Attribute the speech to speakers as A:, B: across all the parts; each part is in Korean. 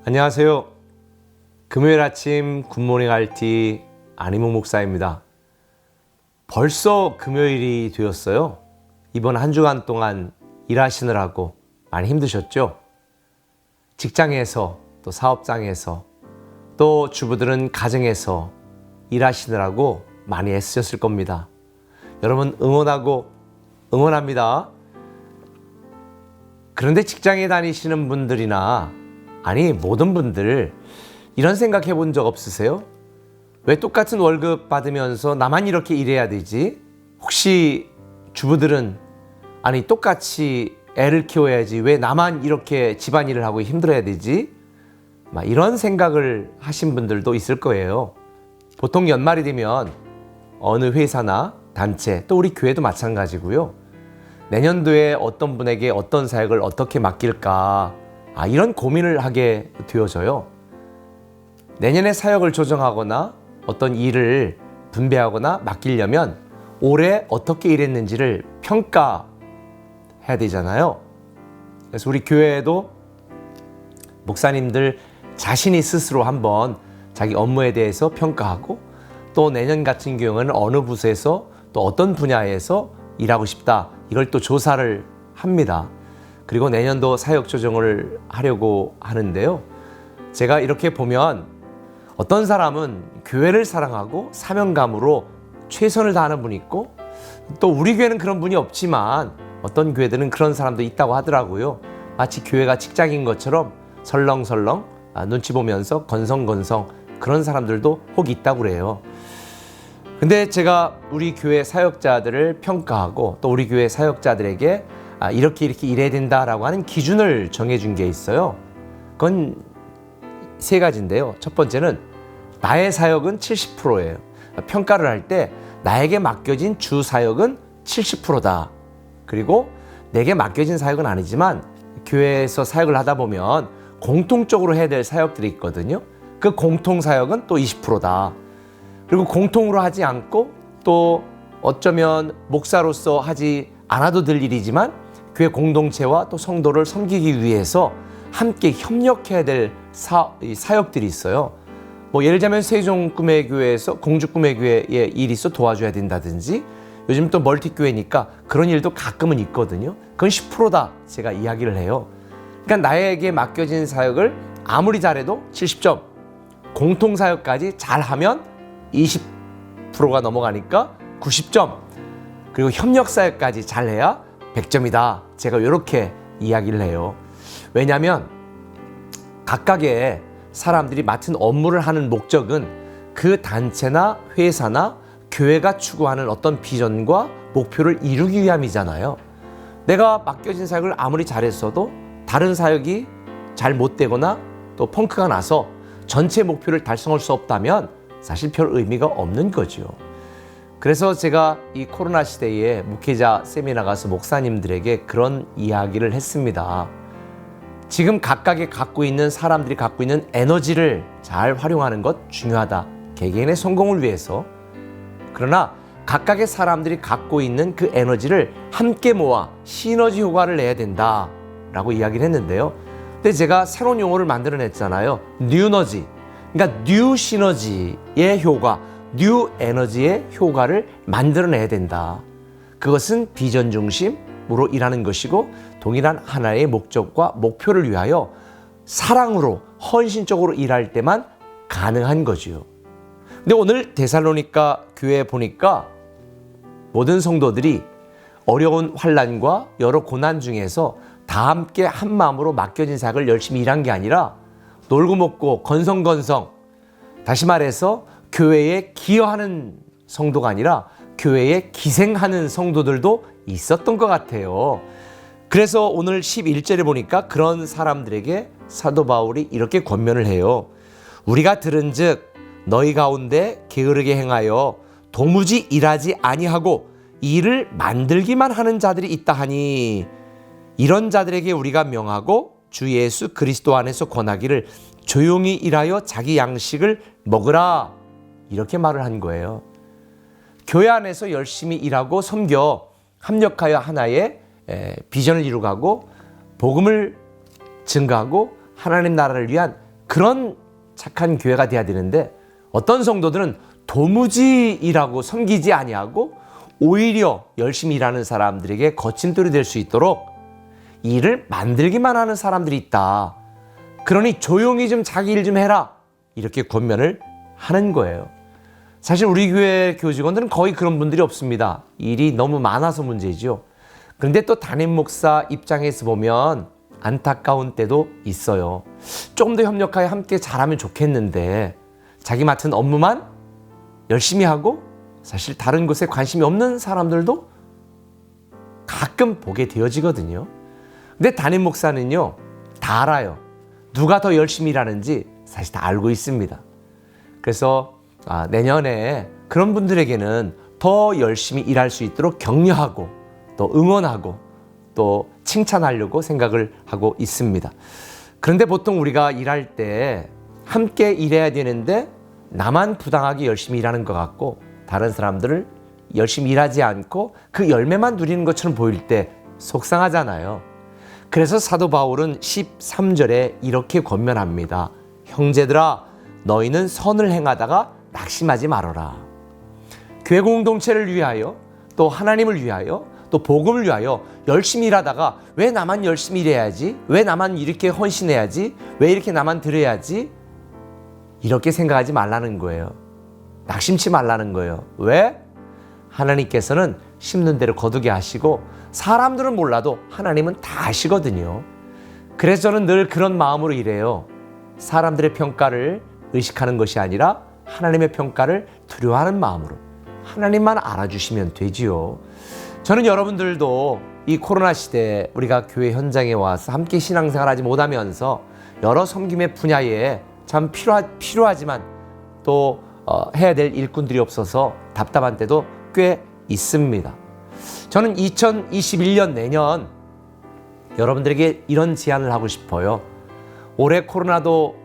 A: 안녕하세요. 금요일 아침 굿모닝 RT 안희몽 목사입니다. 벌써 금요일이 되었어요. 이번 한 주간 동안 일하시느라고 많이 힘드셨죠? 직장에서 또 사업장에서 또 주부들은 가정에서 일하시느라고 많이 애쓰셨을 겁니다. 여러분 응원합니다. 그런데 직장에 다니시는 분들이나 모든 분들 이런 생각해 본 적 없으세요? 왜 똑같은 월급 받으면서 나만 이렇게 일해야 되지? 혹시 주부들은 똑같이 애를 키워야지 왜 나만 이렇게 집안일을 하고 힘들어야 되지? 이런 생각을 하신 분들도 있을 거예요. 보통 연말이 되면 어느 회사나 단체 또 우리 교회도 마찬가지고요. 내년도에 어떤 분에게 어떤 사역을 어떻게 맡길까 이런 고민을 하게 되어져요. 내년에 사역을 조정하거나 어떤 일을 분배하거나 맡기려면 올해 어떻게 일했는지를 평가해야 되잖아요. 그래서 우리 교회에도 목사님들 자신이 스스로 한번 자기 업무에 대해서 평가하고 또 내년 같은 경우는 어느 부서에서 또 어떤 분야에서 일하고 싶다 이걸 또 조사를 합니다. 그리고 내년도 사역 조정을 하려고 하는데요. 제가 이렇게 보면 어떤 사람은 교회를 사랑하고 사명감으로 최선을 다하는 분이 있고 또 우리 교회는 그런 분이 없지만 어떤 교회들은 그런 사람도 있다고 하더라고요. 마치 교회가 직장인 것처럼 설렁설렁 눈치 보면서 건성건성 그런 사람들도 혹 있다고 그래요. 근데 제가 우리 교회 사역자들을 평가하고 또 우리 교회 사역자들에게 이렇게 일해야 된다라고 하는 기준을 정해준 게 있어요. 그건 세 가지인데요. 첫 번째는 나의 사역은 70%예요. 평가를 할 때 나에게 맡겨진 주 사역은 70%다. 그리고 내게 맡겨진 사역은 아니지만 교회에서 사역을 하다 보면 공통적으로 해야 될 사역들이 있거든요. 그 공통 사역은 또 20%다. 그리고 공통으로 하지 않고 또 어쩌면 목사로서 하지 않아도 될 일이지만 교회 공동체와 또 성도를 섬기기 위해서 함께 협력해야 될 사역들이 있어요. 예를 들자면 세종꿈의교회에서 공주꿈의교회에 일이 있어 도와줘야 된다든지 요즘 또 멀티교회니까 그런 일도 가끔은 있거든요. 그건 10%다 제가 이야기를 해요. 그러니까 나에게 맡겨진 사역을 아무리 잘해도 70점, 공통사역까지 잘하면 20%가 넘어가니까 90점, 그리고 협력사역까지 잘해야 100점이다. 제가 이렇게 이야기를 해요. 왜냐하면 각각의 사람들이 맡은 업무를 하는 목적은 그 단체나 회사나 교회가 추구하는 어떤 비전과 목표를 이루기 위함이잖아요. 내가 맡겨진 사역을 아무리 잘했어도 다른 사역이 잘 못되거나 또 펑크가 나서 전체 목표를 달성할 수 없다면 사실 별 의미가 없는 거죠. 그래서 제가 이 코로나 시대에 목회자 세미나 가서 목사님들에게 그런 이야기를 했습니다. 지금 각각의 갖고 있는 사람들이 갖고 있는 에너지를 잘 활용하는 것 중요하다. 개개인의 성공을 위해서. 그러나 각각의 사람들이 갖고 있는 그 에너지를 함께 모아 시너지 효과를 내야 된다라고 이야기를 했는데요. 근데 제가 새로운 용어를 만들어냈잖아요. 뉴너지. 그러니까 뉴 시너지의 효과, 뉴 에너지의 효과를 만들어내야 된다. 그것은 비전 중심으로 일하는 것이고 동일한 하나의 목적과 목표를 위하여 사랑으로 헌신적으로 일할 때만 가능한 거지요. 근데 오늘 데살로니가 교회에 보니까 모든 성도들이 어려운 환난과 여러 고난 중에서 다 함께 한 마음으로 맡겨진 사역을 열심히 일한 게 아니라 놀고 먹고 건성건성, 다시 말해서 교회에 기여하는 성도가 아니라 교회에 기생하는 성도들도 있었던 것 같아요. 그래서 오늘 11절에 보니까 그런 사람들에게 사도 바울이 이렇게 권면을 해요. 우리가 들은즉 너희 가운데 게으르게 행하여 도무지 일하지 아니하고 일을 만들기만 하는 자들이 있다 하니 이런 자들에게 우리가 명하고 주 예수 그리스도 안에서 권하기를 조용히 일하여 자기 양식을 먹으라 이렇게 말을 한 거예요. 교회 안에서 열심히 일하고 섬겨 합력하여 하나의 비전을 이루가고 복음을 증가하고 하나님 나라를 위한 그런 착한 교회가 돼야 되는데 어떤 성도들은 도무지 일하고 섬기지 아니하고 오히려 열심히 일하는 사람들에게 거침돌이 될 수 있도록 일을 만들기만 하는 사람들이 있다. 그러니 조용히 좀 자기 일 좀 해라. 이렇게 권면을 하는 거예요. 사실 우리 교회 교직원들은 거의 그런 분들이 없습니다. 일이 너무 많아서 문제죠. 그런데 또 담임 목사 입장에서 보면 안타까운 때도 있어요. 조금 더 협력하여 함께 잘하면 좋겠는데 자기 맡은 업무만 열심히 하고 사실 다른 것에 관심이 없는 사람들도 가끔 보게 되어지거든요. 근데 담임 목사는요, 다 알아요. 누가 더 열심히 일하는지 사실 다 알고 있습니다. 그래서 내년에 그런 분들에게는 더 열심히 일할 수 있도록 격려하고 또 응원하고 또 칭찬하려고 생각을 하고 있습니다. 그런데 보통 우리가 일할 때 함께 일해야 되는데 나만 부당하게 열심히 일하는 것 같고 다른 사람들을 열심히 일하지 않고 그 열매만 누리는 것처럼 보일 때 속상하잖아요. 그래서 사도 바울은 13절에 이렇게 권면합니다. 형제들아, 너희는 선을 행하다가 낙심하지 말아라. 교회 공동체를 위하여 또 하나님을 위하여 또 복음을 위하여 열심히 일하다가 왜 나만 열심히 일해야지? 왜 나만 이렇게 헌신해야지? 왜 이렇게 나만 드려야지? 이렇게 생각하지 말라는 거예요. 낙심치 말라는 거예요. 왜? 하나님께서는 심는 대로 거두게 하시고 사람들은 몰라도 하나님은 다 아시거든요. 그래서 저는 늘 그런 마음으로 일해요. 사람들의 평가를 의식하는 것이 아니라 하나님의 평가를 두려워하는 마음으로 하나님만 알아주시면 되지요. 저는 여러분들도 이 코로나 시대에 우리가 교회 현장에 와서 함께 신앙생활하지 못하면서 여러 섬김의 분야에 참 필요하지만 또 해야 될 일꾼들이 없어서 답답한 때도 꽤 있습니다. 저는 2021년 내년 여러분들에게 이런 제안을 하고 싶어요. 올해 코로나도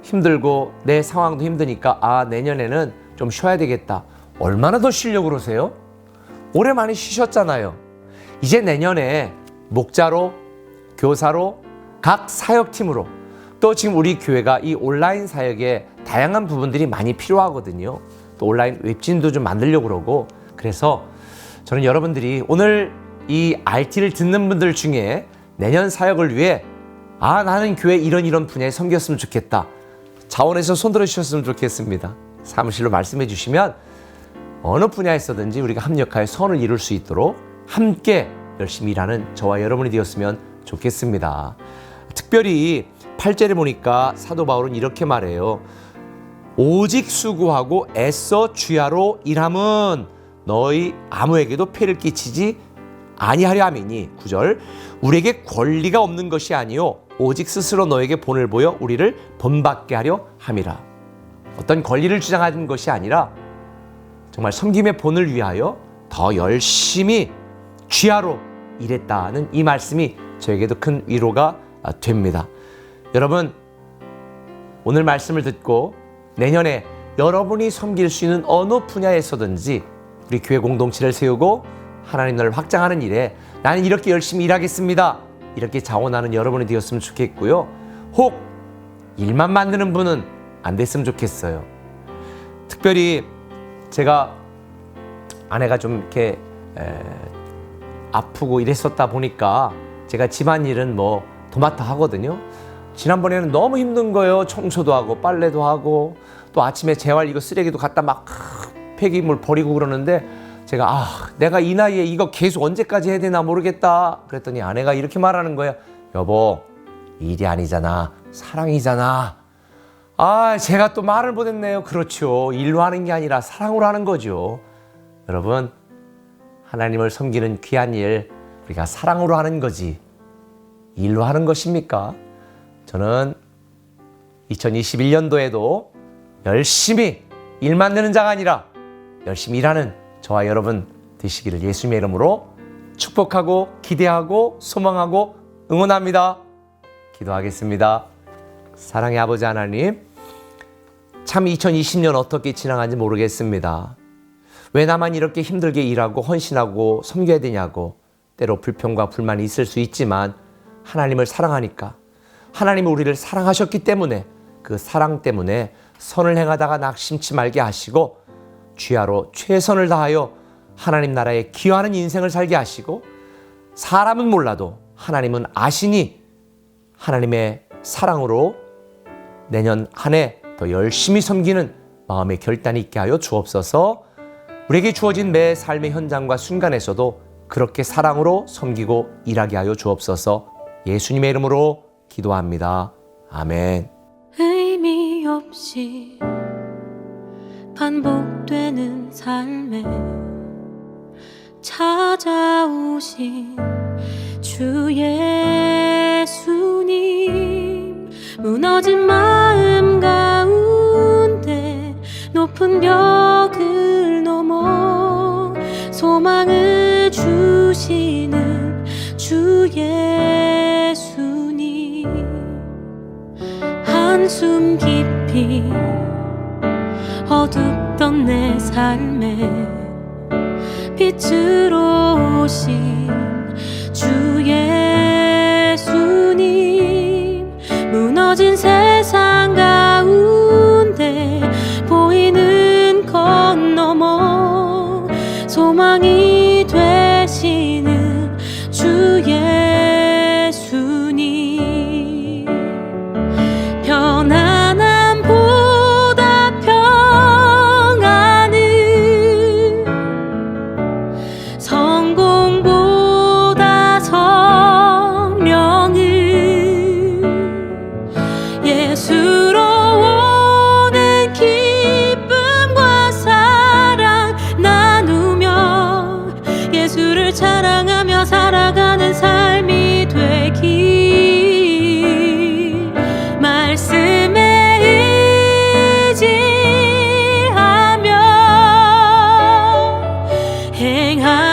A: 힘들고 내 상황도 힘드니까 내년에는 좀 쉬어야 되겠다. 얼마나 더 쉬려고 그러세요? 올해 많이 쉬셨잖아요. 이제 내년에 목자로, 교사로, 각 사역팀으로 또 지금 우리 교회가 이 온라인 사역에 다양한 부분들이 많이 필요하거든요. 또 온라인 웹진도 좀 만들려고 그러고 그래서 저는 여러분들이 오늘 이 RT를 듣는 분들 중에 내년 사역을 위해 나는 교회 이런 분야에 섬겼으면 좋겠다. 자원에서 손들어 주셨으면 좋겠습니다. 사무실로 말씀해 주시면 어느 분야에서든지 우리가 합력하여 선을 이룰 수 있도록 함께 열심히 일하는 저와 여러분이 되었으면 좋겠습니다. 특별히 8절에 보니까 사도 바울은 이렇게 말해요. 오직 수고하고 애써 주야로 일함은 너희 아무에게도 폐를 끼치지 아니하려 함이니 9절 우리에게 권리가 없는 것이 아니요 오직 스스로 너에게 본을 보여 우리를 본받게 하려 함이라. 어떤 권리를 주장하는 것이 아니라 정말 섬김의 본을 위하여 더 열심히 주야로 일했다는 이 말씀이 저에게도 큰 위로가 됩니다. 여러분, 오늘 말씀을 듣고 내년에 여러분이 섬길 수 있는 어느 분야에서든지 우리 교회 공동체를 세우고 하나님 나라를 확장하는 일에 나는 이렇게 열심히 일하겠습니다. 이렇게 자원하는 여러분이 되었으면 좋겠고요. 혹 일만 만드는 분은 안 됐으면 좋겠어요. 특별히 제가 아내가 좀 이렇게 아프고 이랬었다 보니까 제가 집안일은 도맡아 하거든요. 지난번에는 너무 힘든 거예요. 청소도 하고 빨래도 하고 또 아침에 재활 이거 쓰레기도 갖다 막 폐기물 버리고 그러는데 제가 내가 이 나이에 이거 계속 언제까지 해야 되나 모르겠다. 그랬더니 아내가 이렇게 말하는 거예요. 여보, 일이 아니잖아. 사랑이잖아. 제가 또 말을 못했네요. 그렇죠. 일로 하는 게 아니라 사랑으로 하는 거죠. 여러분, 하나님을 섬기는 귀한 일 우리가 사랑으로 하는 거지 일로 하는 것입니까? 저는 2021년도에도 열심히 일 만드는 자가 아니라 열심히 일하는 저와 여러분 되시기를 예수님의 이름으로 축복하고 기대하고 소망하고 응원합니다. 기도하겠습니다. 사랑의 아버지 하나님, 참 2020년 어떻게 지나간지 모르겠습니다. 왜 나만 이렇게 힘들게 일하고 헌신하고 섬겨야 되냐고 때로 불평과 불만이 있을 수 있지만 하나님을 사랑하니까 하나님이 우리를 사랑하셨기 때문에 그 사랑 때문에 선을 행하다가 낙심치 말게 하시고 주야로 최선을 다하여 하나님 나라에 기여하는 인생을 살게 하시고 사람은 몰라도 하나님은 아시니 하나님의 사랑으로 내년 한 해 더 열심히 섬기는 마음의 결단이 있게 하여 주옵소서. 우리에게 주어진 매 삶의 현장과 순간에서도 그렇게 사랑으로 섬기고 일하게 하여 주옵소서. 예수님의 이름으로 기도합니다. 아멘.
B: 의미 없이 반복되는 삶에 찾아오신 주 예수님, 무너진 마음 가운데 높은 벽을 넘어 소망을 주시는 주 예수님, 한숨 깊이 어둡던 내 삶에 빛으로 오신 주 예수님, 무너진 세상 가운데 보이는 것 넘어 소망이 되시는 주 예수님, 편안함보다 평안을, 성공보다 성령을, 예수로 오는 기쁨과 사랑 나누며 예수를 자랑하며 살아가는 삶이 되길, 말씀에 의지하며 행하